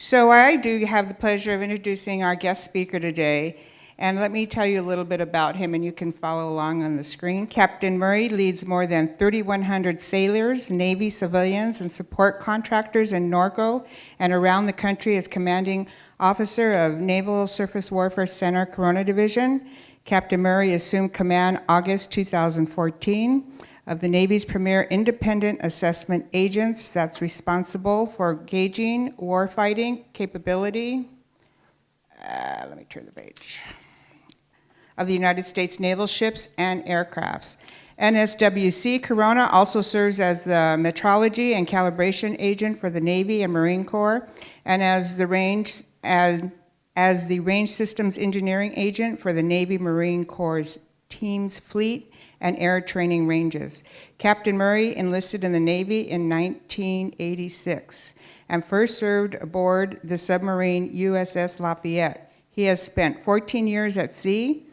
So I do have the pleasure of introducing our guest speaker today, and let me tell you a little bit about him, and you can follow along on the screen. Captain Murray leads more than 3,100 sailors, Navy civilians, and support contractors in Norco and around the country as commanding officer of Naval Surface Warfare Center, Corona Division. Captain Murray assumed command August 2014 of the Navy's premier independent assessment agents that's responsible for gauging warfighting capability. Let me turn the page. Of the United States naval ships and aircrafts. NSWC Corona also serves as the metrology and calibration agent for the Navy and Marine Corps, and as the range systems engineering agent for the Navy Marine Corps team's fleet and air training ranges. Captain Murray enlisted in the Navy in 1986 and first served aboard the submarine USS Lafayette. He has spent 14 years at sea,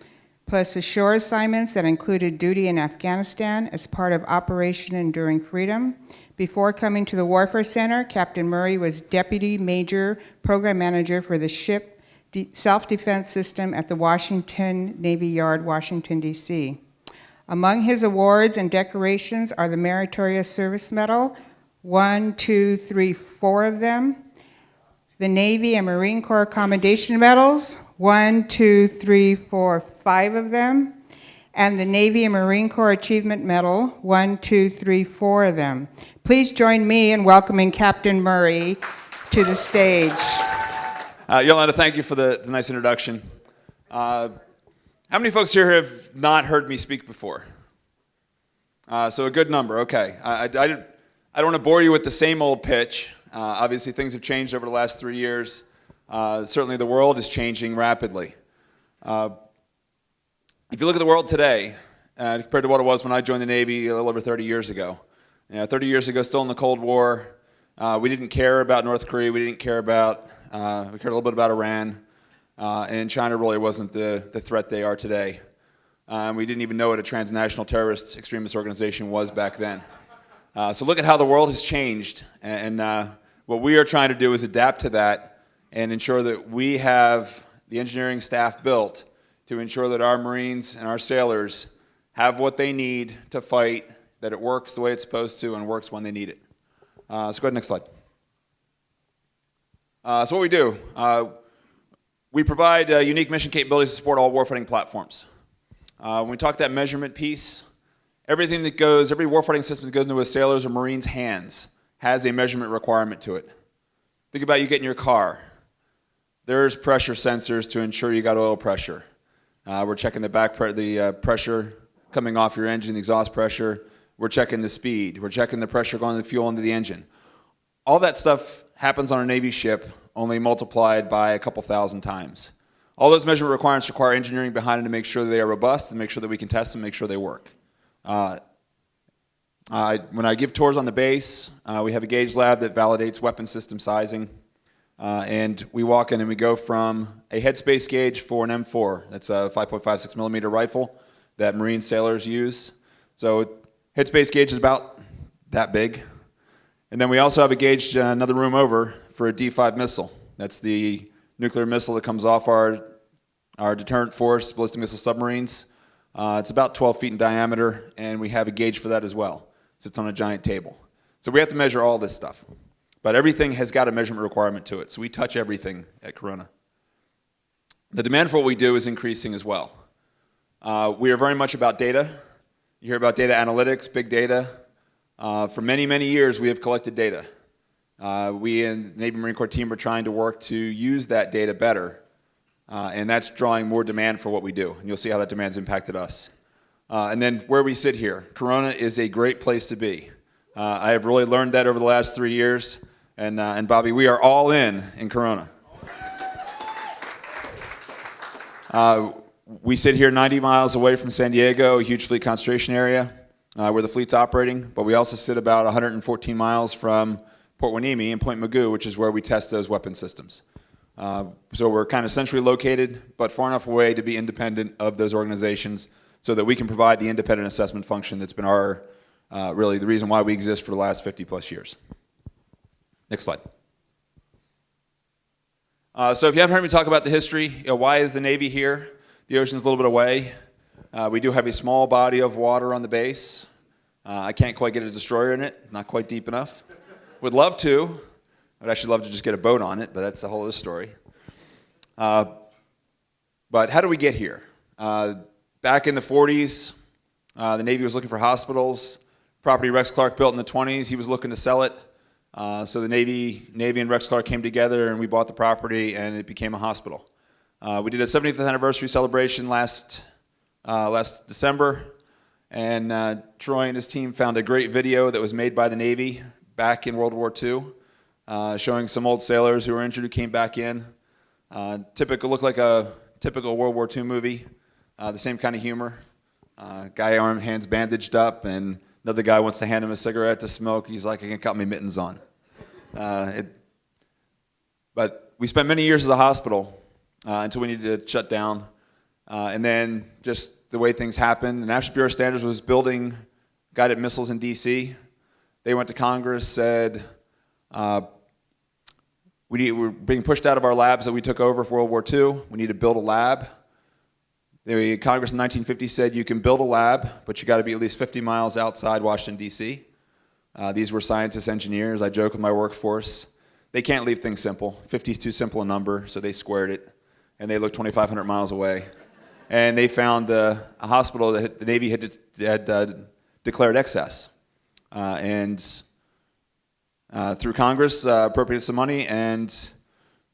plus ashore assignments that included duty in Afghanistan as part of Operation Enduring Freedom. Before coming to the Warfare Center, Captain Murray was Deputy Major Program Manager for the Ship Self-Defense System at the Washington Navy Yard, Washington, D.C. Among his awards and decorations are the Meritorious Service Medal, 1, 2, 3, 4 of them. The Navy and Marine Corps Commendation Medals, 1, 2, 3, 4, 5 of them. And the Navy and Marine Corps Achievement Medal, 1, 2, 3, 4 of them. Please join me in welcoming Captain Murray to the stage. Yolanda, thank you for the nice introduction. How many folks here have not heard me speak before? So a good number, okay. I don't want to bore you with the same old pitch. Obviously things have changed over the last 3 years. Certainly the world is changing rapidly. If you look at the world today, compared to what it was when I joined the Navy a little over 30 years ago. 30 years ago, still in the Cold War, we didn't care about North Korea, we cared a little bit about Iran. And China really wasn't the threat they are today. We didn't even know what a transnational terrorist extremist organization was back then. So look at how the world has changed, and what we are trying to do is adapt to that and ensure that we have the engineering staff built to ensure that our Marines and our sailors have what they need to fight, that it works the way it's supposed to and works when they need it. So go ahead, next slide. So what we do. We provide unique mission capabilities to support all warfighting platforms. When we talk that measurement piece, every warfighting system that goes into a sailor's or Marine's hands has a measurement requirement to it. Think about you get in your car. There's pressure sensors to ensure you got oil pressure. We're checking the pressure coming off your engine, the exhaust pressure. We're checking the speed. We're checking the pressure going to the fuel into the engine. All that stuff happens on a Navy ship, only multiplied by a couple thousand times. All those measurement requirements require engineering behind it to make sure that they are robust and make sure that we can test them, make sure they work. When I give tours on the base, we have a gauge lab that validates weapon system sizing. And we walk in and we go from a headspace gauge for an M4. That's a 5.56 millimeter rifle that Marine sailors use. So headspace gauge is about that big. And then we also have a gauge another room over for a D5 missile. That's the nuclear missile that comes off our deterrent force ballistic missile submarines. It's about 12 feet in diameter, and we have a gauge for that as well. It sits on a giant table. So we have to measure all this stuff. But everything has got a measurement requirement to it, so we touch everything at Corona. The demand for what we do is increasing as well. We are very much about data. You hear about data analytics, big data. For many, many years, we have collected data. We and the Navy Marine Corps team are trying to work to use that data better, and that's drawing more demand for what we do. And you'll see how that demand's impacted us. And then where we sit here, Corona is a great place to be. I have really learned that over the last 3 years, and Bobby, we are all in Corona. We sit here 90 miles away from San Diego, a huge fleet concentration area where the fleet's operating, but we also sit about 114 miles from Port Hueneme and Point Mugu, which is where we test those weapon systems. So we're kind of centrally located, but far enough away to be independent of those organizations so that we can provide the independent assessment function that's been our, really the reason why we exist for the last 50 plus years. Next slide. So if you haven't heard me talk about the history, why is the Navy here? The ocean's a little bit away. We do have a small body of water on the base. I can't quite get a destroyer in it, not quite deep enough. Would love to. I'd actually love to just get a boat on it, but that's a whole other story. But how do we get here? Back in the 40s, the Navy was looking for hospitals. Property Rex Clark built in the 20s, he was looking to sell it. So the Navy and Rex Clark came together and we bought the property and it became a hospital. We did a 75th anniversary celebration last December, and Troy and his team found a great video that was made by the Navy back in World War II, showing some old sailors who were injured who came back in. Looked like a typical World War II movie, the same kind of humor. Guy hands bandaged up, and another guy wants to hand him a cigarette to smoke. He's like, I can't got my mittens on. But we spent many years as a hospital until we needed to shut down. And then just the way things happened, the National Bureau of Standards was building guided missiles in D.C. They went to Congress, said, we're being pushed out of our labs that we took over for World War II. We need to build a lab. Congress in 1950 said you can build a lab, but you got to be at least 50 miles outside Washington, D.C. These were scientists, engineers. I joke with my workforce. They can't leave things simple. 50 is too simple a number, so they squared it, and they looked 2,500 miles away. And they found a hospital that the Navy had declared excess. Through Congress, appropriated some money, and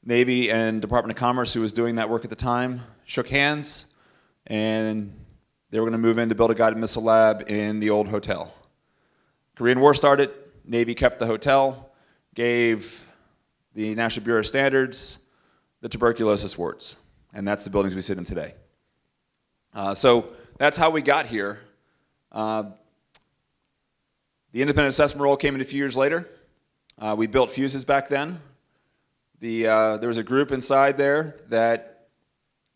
Navy and Department of Commerce, who was doing that work at the time, shook hands, and they were going to move in to build a guided missile lab in the old hotel. Korean War started, Navy kept the hotel, gave the National Bureau of Standards the tuberculosis wards, and that's the buildings we sit in today. So that's how we got here. The independent assessment role came in a few years later. We built fuses back then. There was a group inside there that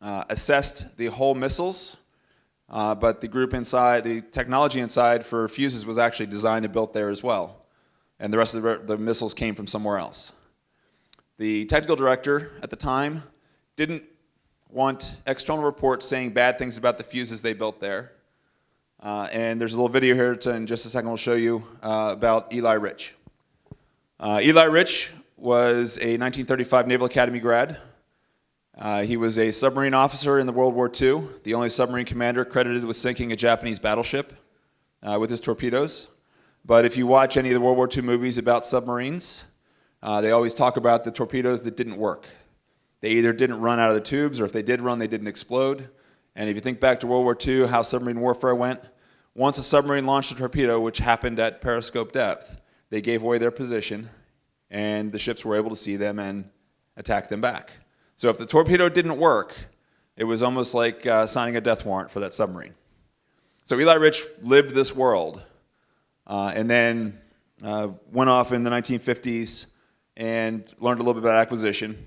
assessed the whole missiles, but the group inside, the technology inside for fuses was actually designed and built there as well. And the rest of the missiles came from somewhere else. The technical director at the time didn't want external reports saying bad things about the fuses they built there. And there's a little video here in just a second we'll show you about Eli Rich. Eli Rich was a 1935 Naval Academy grad. He was a submarine officer in the World War II, the only submarine commander credited with sinking a Japanese battleship with his torpedoes. But if you watch any of the World War II movies about submarines, they always talk about the torpedoes that didn't work. They either didn't run out of the tubes, or if they did run, they didn't explode. And if you think back to World War II, how submarine warfare went, once a submarine launched a torpedo, which happened at periscope depth, they gave away their position, and the ships were able to see them and attack them back. So if the torpedo didn't work, it was almost like signing a death warrant for that submarine. So Eli Rich lived this world, and then went off in the 1950s and learned a little bit about acquisition,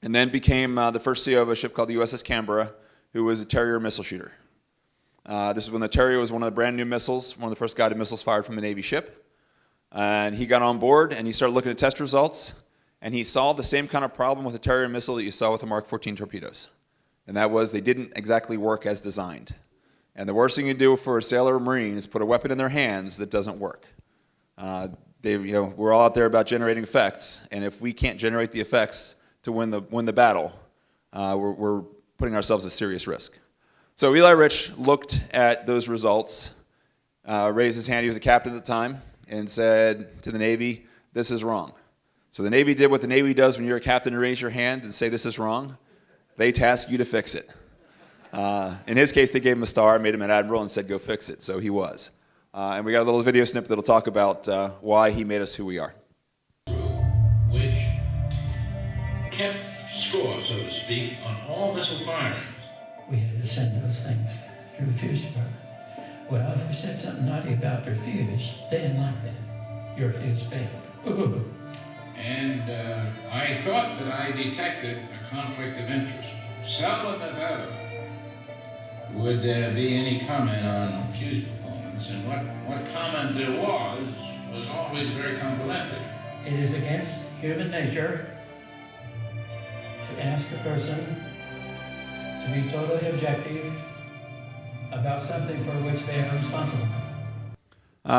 and then became the first CO of a ship called the USS Canberra, who was a Terrier missile shooter. This is when the Terrier was one of the brand new missiles, one of the first guided missiles fired from a Navy ship. And he got on board and he started looking at test results, and he saw the same kind of problem with the Terrier missile that you saw with the Mark 14 torpedoes. And that was they didn't exactly work as designed. And the worst thing you do for a sailor or Marine is put a weapon in their hands that doesn't work. We're all out there about generating effects, and if we can't generate the effects to win the battle, we're putting ourselves at serious risk. So Eli Rich looked at those results, raised his hand. He was a captain at the time, and said to the Navy, "This is wrong." So the Navy did what the Navy does when you're a captain and raise your hand and say this is wrong. They task you to fix it. In his case, they gave him a star, made him an admiral, and said go fix it. So he was. And we got a little video snippet that'll talk about why he made us who we are. Which kept score, so to speak, on all missile firings. We had to send those things through the fuse department. Well, if we said something naughty about their fuse, they didn't like that. Your fuse failed. Ooh. And I thought that I detected a conflict of interest. Seldom, if ever, would there be any comment on fuse performance, and what comment there was always very complimentary. It is against human nature ask a person to be totally objective about something for which they are responsible.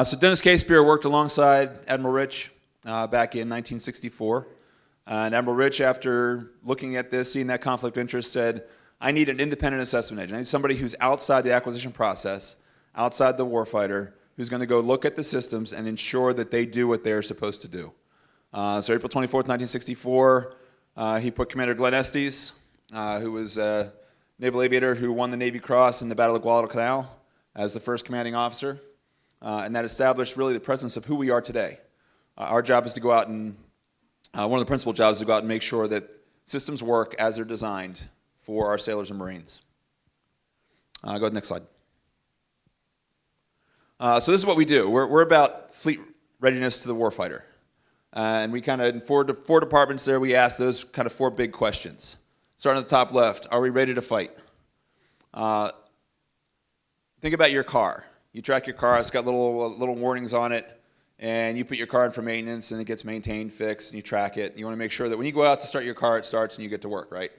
So Dennis Casebeer worked alongside Admiral Rich back in 1964. And Admiral Rich, after looking at this, seeing that conflict of interest, said, I need an independent assessment agent. I need somebody who's outside the acquisition process, outside the warfighter, who's going to go look at the systems and ensure that they do what they're supposed to do. So April 24th, 1964, he put Commander Glenn Estes, who was a naval aviator who won the Navy Cross in the Battle of Guadalcanal, as the first commanding officer. And that established really the presence of who we are today. Our job is to go out and, one of the principal jobs is to go out and make sure that systems work as they're designed for our sailors and Marines. Go to the next slide. So this is what we do. We're about fleet readiness to the warfighter. And we kind of, in four departments there, we ask those kind of four big questions. Starting at the top left, are we ready to fight? Think about your car. You track your car, it's got little warnings on it, and you put your car in for maintenance, and it gets maintained, fixed, and you track it. You want to make sure that when you go out to start your car, it starts and you get to work, right?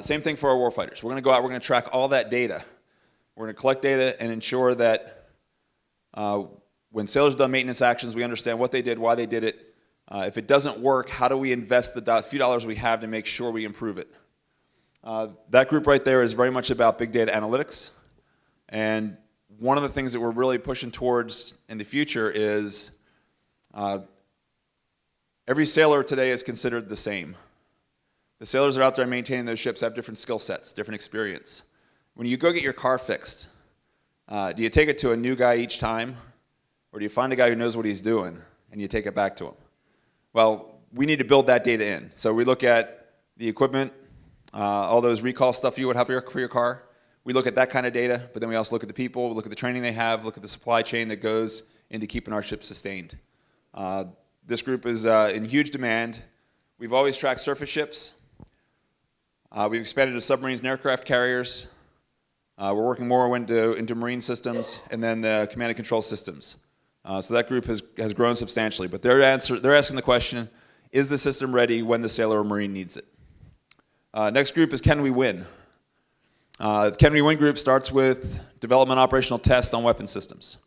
Same thing for our warfighters. We're going to go out, we're going to track all that data. We're going to collect data and ensure that when sailors have done maintenance actions, we understand what they did, why they did it. If it doesn't work, how do we invest the few dollars we have to make sure we improve it? That group right there is very much about big data analytics. And one of the things that we're really pushing towards in the future is every sailor today is considered the same. The sailors that are out there maintaining those ships have different skill sets, different experience. When you go get your car fixed, do you take it to a new guy each time? Or do you find a guy who knows what he's doing and you take it back to him? Well, we need to build that data in. So we look at the equipment, all those recall stuff you would have for your car. We look at that kind of data, but then we also look at the people, we look at the training they have, look at the supply chain that goes into keeping our ships sustained. This group is in huge demand. We've always tracked surface ships. We've expanded to submarines and aircraft carriers. We're working more into marine systems and then the command and control systems. So that group has grown substantially. But they're asking the question, is the system ready when the sailor or marine needs it? Next group is can we win? The Can We Win group starts with development operational test on weapon systems.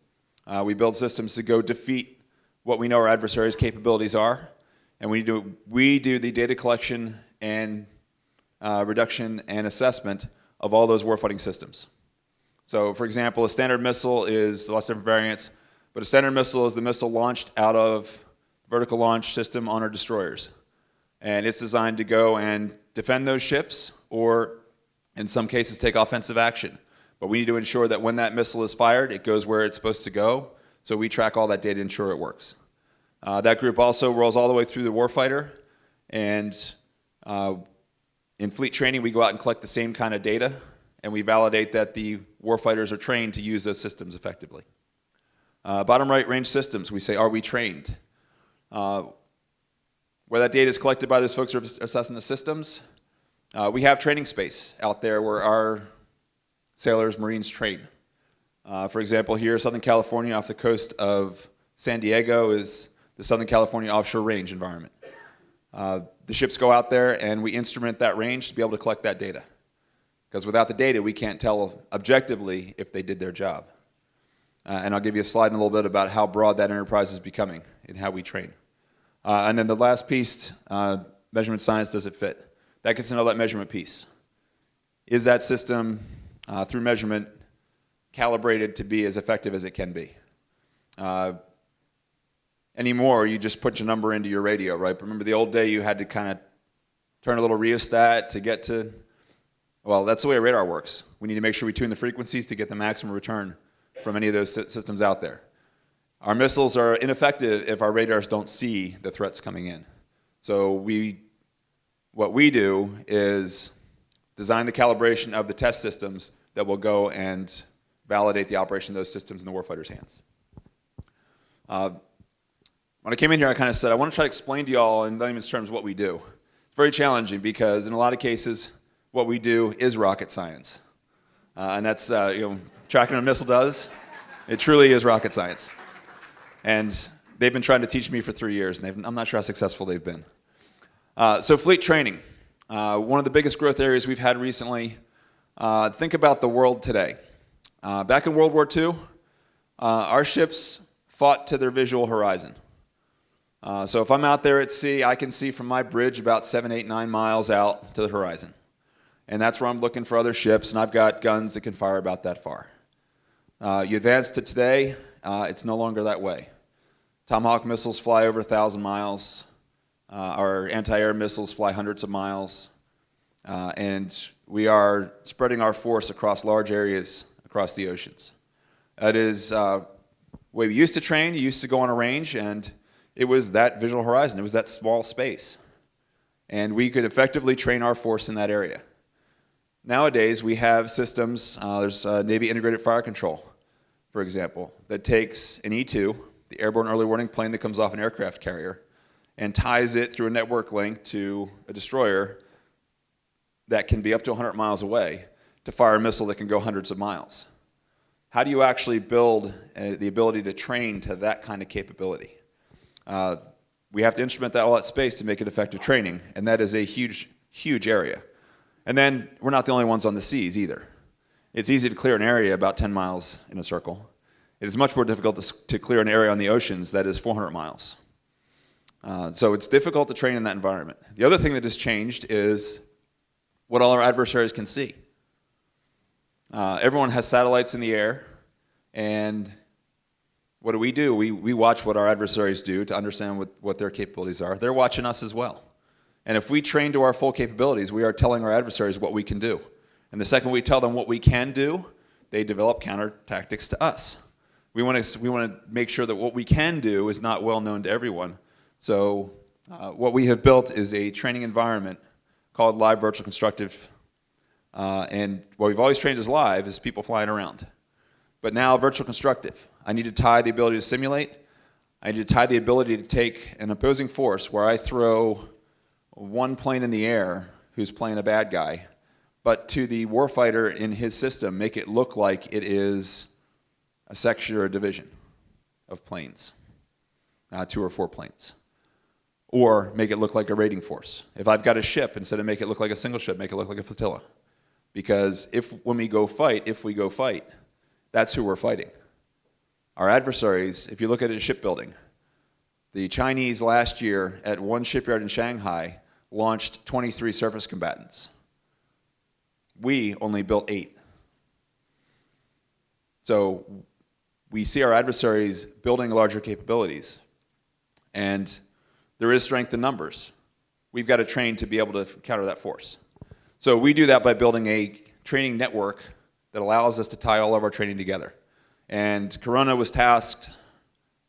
We build systems to go defeat what we know our adversaries' capabilities are. And we do the data collection and reduction and assessment of all those warfighting systems. So for example, a standard missile is lots of different variants, but a standard missile is the missile launched out of vertical launch system on our destroyers. And it's designed to go and defend those ships or in some cases take offensive action. But we need to ensure that when that missile is fired, it goes where it's supposed to go. So we track all that data to ensure it works. That group also rolls all the way through the warfighter. And in fleet training, we go out and collect the same kind of data. And we validate that the warfighters are trained to use those systems effectively. Bottom right, range systems. We say, are we trained? Where that data is collected by those folks who are assessing the systems, we have training space out there where our sailors, Marines train. For example, here, Southern California, off the coast of San Diego, is the Southern California offshore range environment. The ships go out there and we instrument that range to be able to collect that data. Because without the data, we can't tell objectively if they did their job. And I'll give you a slide in a little bit about how broad that enterprise is becoming and how we train. And then the last piece, measurement science, does it fit? That gets into that measurement piece. Is that system, through measurement, calibrated to be as effective as it can be? Anymore, you just put your number into your radio, right? But remember the old day you had to kind of turn a little rheostat to get to, well, that's the way a radar works. We need to make sure we tune the frequencies to get the maximum return from any of those systems out there. Our missiles are ineffective if our radars don't see the threats coming in. So what we do is design the calibration of the test systems that will go and validate the operation of those systems in the warfighter's hands. When I came in here, I kind of said, I want to try to explain to you all in layman's terms what we do. It's very challenging because in a lot of cases, what we do is rocket science. And that's, tracking a missile does. It truly is rocket science. And they've been trying to teach me for 3 years, and I'm not sure how successful they've been. So fleet training. One of the biggest growth areas we've had recently, think about the world today. Back in World War II, our ships fought to their visual horizon. So if I'm out there at sea, I can see from my bridge about 7, 8, 9 miles out to the horizon. And that's where I'm looking for other ships, and I've got guns that can fire about that far. You advance to today, it's no longer that way. Tomahawk missiles fly over 1,000 miles. Our anti-air missiles fly hundreds of miles. And we are spreading our force across large areas across the oceans. That is the way we used to train. You used to go on a range, and it was that visual horizon. It was that small space. And we could effectively train our force in that area. Nowadays, we have systems, there's Navy Integrated Fire Control, for example, that takes an E-2, the airborne early warning plane that comes off an aircraft carrier, and ties it through a network link to a destroyer that can be up to 100 miles away to fire a missile that can go hundreds of miles. How do you actually build the ability to train to that kind of capability? We have to instrument that all that space to make it effective training, and that is a huge, huge area. And then we're not the only ones on the seas either. It's easy to clear an area about 10 miles in a circle. It is much more difficult to clear an area on the oceans that is 400 miles. So it's difficult to train in that environment. The other thing that has changed is what all our adversaries can see. Everyone has satellites in the air, and what do? We watch what our adversaries do to understand what their capabilities are. They're watching us as well. And if we train to our full capabilities, we are telling our adversaries what we can do. And the second we tell them what we can do, they develop counter tactics to us. We want to make sure that what we can do is not well known to everyone. So what we have built is a training environment called Live Virtual Constructive. And what we've always trained as live is people flying around. But now virtual constructive. I need to tie the ability to simulate. I need to tie the ability to take an opposing force where I throw one plane in the air who's playing a bad guy, but to the warfighter in his system, make it look like it is a section or a division of planes, 2 or 4 planes. Or make it look like a raiding force. If I've got a ship, instead of make it look like a single ship, make it look like a flotilla. Because when we go fight, that's who we're fighting. Our adversaries, if you look at it as shipbuilding, the Chinese last year at one shipyard in Shanghai launched 23 surface combatants. We only built 8. So we see our adversaries building larger capabilities, and there is strength in numbers. We've got to train to be able to counter that force. So we do that by building a training network that allows us to tie all of our training together. And Corona was tasked,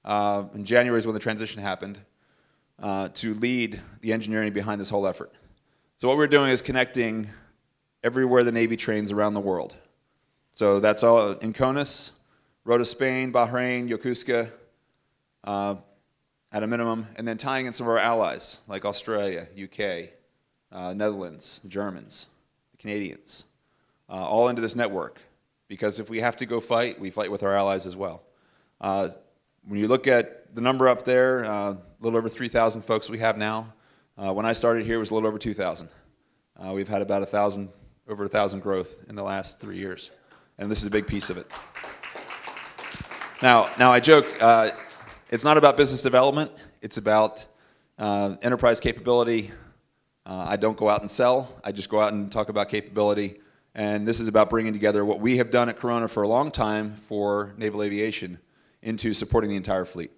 in January is when the transition happened, to lead the engineering behind this whole effort. So what we're doing is connecting everywhere the Navy trains around the world. So that's all in CONUS, Rota, Spain, Bahrain, Yokosuka, at a minimum, and then tying in some of our allies, like Australia, UK, Netherlands, the Germans, the Canadians, all into this network. Because if we have to go fight, we fight with our allies as well. When you look at the number up there, a little over 3,000 folks we have now. When I started here, it was a little over 2,000. We've had about over 1,000 growth in the last 3 years, and this is a big piece of it. Now I joke, it's not about business development, it's about enterprise capability. I don't go out and sell, I just go out and talk about capability, and this is about bringing together what we have done at Corona for a long time for naval aviation into supporting the entire fleet.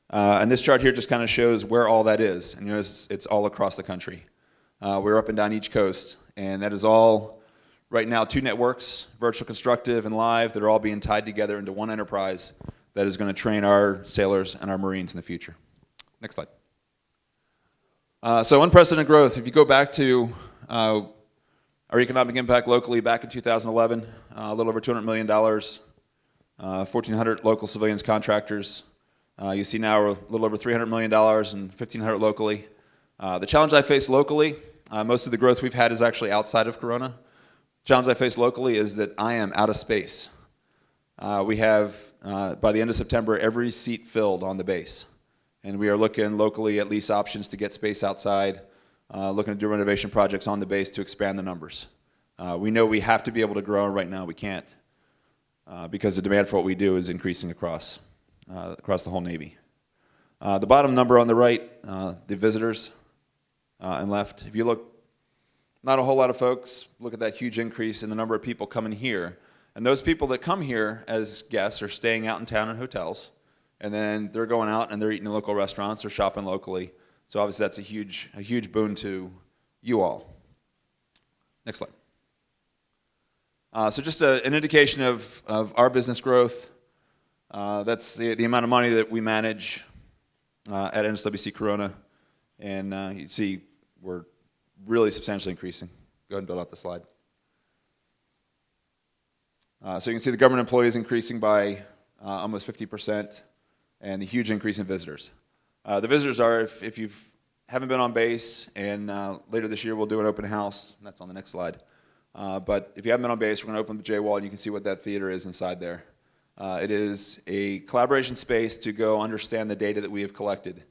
And this chart here just kind of shows where all that is, and you know, it's all across the country. We're up and down each coast, and that is all, right now, 2 networks, virtual constructive and live, that are all being tied together into one enterprise that is going to train our sailors and our Marines in the future. Next slide. So unprecedented growth. If you go back to our economic impact locally back in 2011, a little over $200 million, 1,400 local civilians contractors. You see now we're a little over $300 million and 1,500 locally. The challenge I face locally, most of the growth we've had is actually outside of Corona. The challenge I face locally is that I am out of space. We have, by the end of September, every seat filled on the base. And we are looking locally at lease options to get space outside. looking to do renovation projects on the base to expand the numbers. We know we have to be able to grow, and right now we can't because the demand for what we do is increasing across the whole Navy. The bottom number on the right, the visitors and left, if you look, not a whole lot of folks. Look at that huge increase in the number of people coming here. And those people that come here as guests are staying out in town in hotels, and then they're going out and they're eating in local restaurants or shopping locally. So obviously that's a huge boon to you all. Next slide. So just an indication of our business growth. That's the amount of money that we manage at NSWC Corona. And you see we're really substantially increasing. Go ahead and build out the slide. So you can see the government employees increasing by almost 50%, and the huge increase in visitors. The visitors are, if you haven't been on base, and later this year we'll do an open house. That's on the next slide. But if you haven't been on base, we're going to open the J-Wall, and you can see what that theater is inside there. It is a collaboration space to go understand the data that we have collected.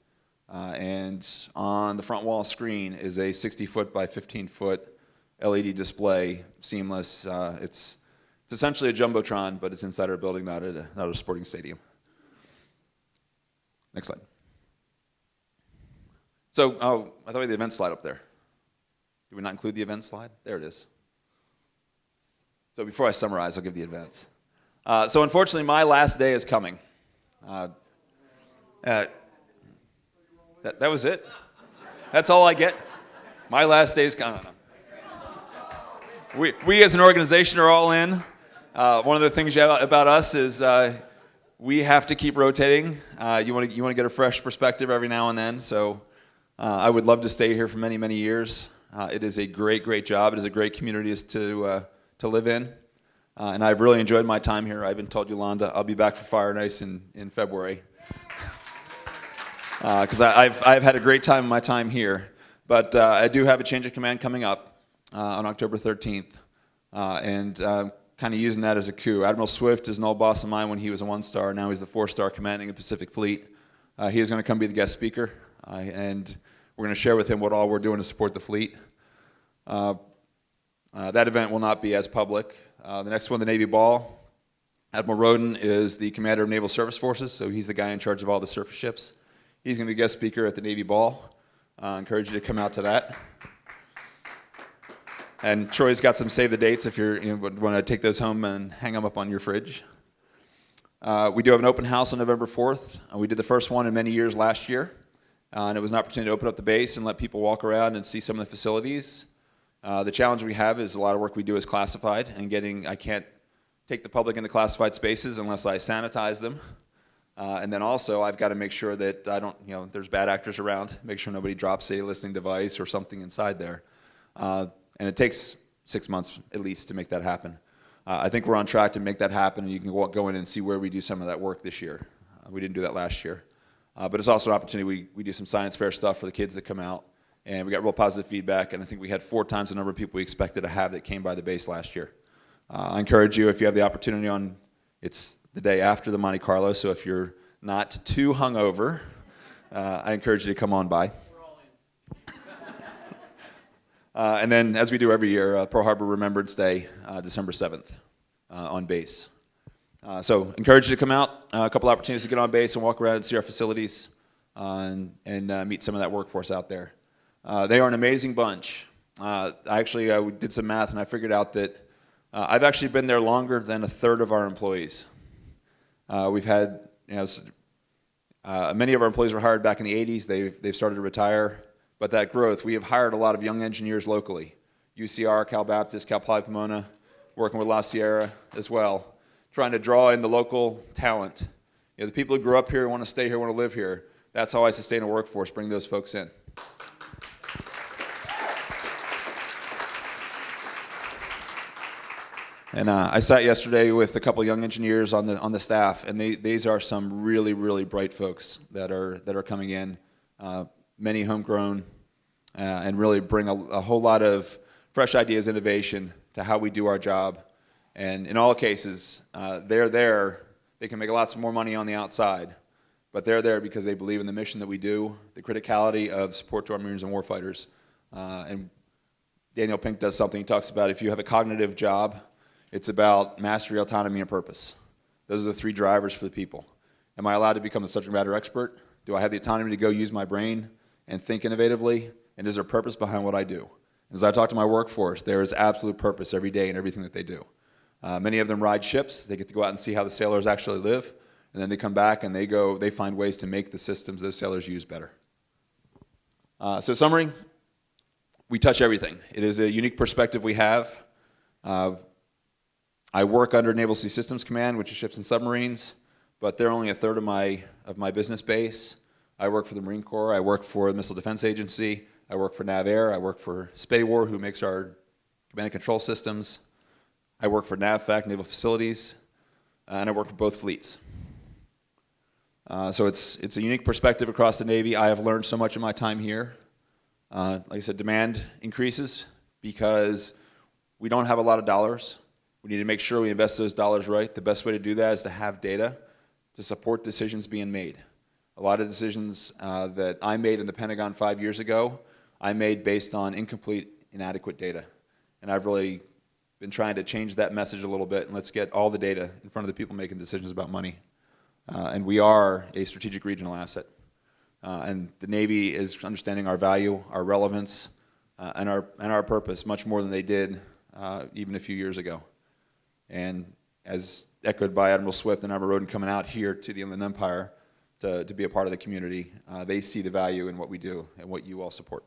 And on the front wall screen is a 60-foot by 15-foot LED display, seamless. It's essentially a jumbotron, but it's inside our building, not at a sporting stadium. Next slide. So, I thought we had the event slide up there. Did we not include the event slide? There it is. So before I summarize, I'll give the events. So unfortunately, my last day is coming. That was it? That's all I get? My last day is coming. We as an organization are all in. One of the things about us is we have to keep rotating. You want to get a fresh perspective every now and then. So I would love to stay here for many, many years. It is a great job. It is a great community to live in. And I've really enjoyed my time here. I even told Yolanda I'll be back for Fire and Ice in February. Because I've had a great time in my time here. But I do have a change of command coming up on October 13th. And kind of using that as a coup. Admiral Swift is an old boss of mine when he was a 1-star. Now he's the 4-star commanding the Pacific Fleet. He is going to come be the guest speaker. And we're going to share with him what all we're doing to support the fleet. That event will not be as public. The next one, the Navy Ball. Admiral Roden is the commander of Naval Surface Forces, so he's the guy in charge of all the surface ships. He's going to be guest speaker at the Navy Ball. I encourage you to come out to that. And Troy's got some save the dates if you want to take those home and hang them up on your fridge. We do have an open house on November 4th. We did the first one in many years last year. And it was an opportunity to open up the base and let people walk around and see some of the facilities. The challenge we have is a lot of work we do is classified, and I can't take the public into classified spaces unless I sanitize them. And then also I've got to make sure that there's bad actors around, make sure nobody drops a listening device or something inside there. And it takes 6 months at least to make that happen. I think we're on track to make that happen, and you can go in and see where we do some of that work this year. We didn't do that last year. But it's also an opportunity. We do some science fair stuff for the kids that come out, and we got real positive feedback, and I think we had 4 times the number of people we expected to have that came by the base last year. I encourage you, if you have the opportunity it's the day after the Monte Carlo, so if you're not too hungover, I encourage you to come on by. We're all in. And then, as we do every year, Pearl Harbor Remembrance Day, December 7th, on base. So encourage you to come out, a couple opportunities to get on base and walk around and see our facilities and meet some of that workforce out there. They are an amazing bunch. We did some math and I figured out that I've actually been there longer than a third of our employees. We've had, many of our employees were hired back in the 80s. They've started to retire. But that growth, we have hired a lot of young engineers locally. UCR, Cal Baptist, Cal Poly Pomona, working with La Sierra as well, trying to draw in the local talent. The people who grew up here, want to stay here, want to live here. That's how I sustain a workforce, bring those folks in. And I sat yesterday with a couple young engineers on the staff, and these are some really, really bright folks that are coming in, many homegrown, and really bring a whole lot of fresh ideas, innovation to how we do our job. And in all cases, they're there. They can make lots more money on the outside, but they're there because they believe in the mission that we do, the criticality of support to our Marines and warfighters, And Daniel Pink does something. He talks about if you have a cognitive job, it's about mastery, autonomy, and purpose. Those are the three drivers for the people. Am I allowed to become a subject matter expert? Do I have the autonomy to go use my brain and think innovatively? And is there purpose behind what I do? As I talk to my workforce, there is absolute purpose every day in everything that they do. Many of them ride ships. They get to go out and see how the sailors actually live. And then they come back and they find ways to make the systems those sailors use better. So summary, we touch everything. It is a unique perspective we have. I work under Naval Sea Systems Command, which is ships and submarines, but they're only a third of my business base. I work for the Marine Corps. I work for the Missile Defense Agency. I work for NAVAIR. I work for SPAWAR, who makes our command and control systems. I work for NAVFAC, Naval Facilities, and I work for both fleets. So it's a unique perspective across the Navy. I have learned so much in my time here. Like I said, demand increases because we don't have a lot of dollars. We need to make sure we invest those dollars right. The best way to do that is to have data to support decisions being made. A lot of decisions that I made in the Pentagon 5 years ago, I made based on incomplete, inadequate data. And I've really been trying to change that message a little bit, and let's get all the data in front of the people making decisions about money. And we are a strategic regional asset. And the Navy is understanding our value, our relevance, and our purpose much more than they did even a few years ago. And as echoed by Admiral Swift and Admiral Roden coming out here to the Inland Empire to be a part of the community, they see the value in what we do and what you all support.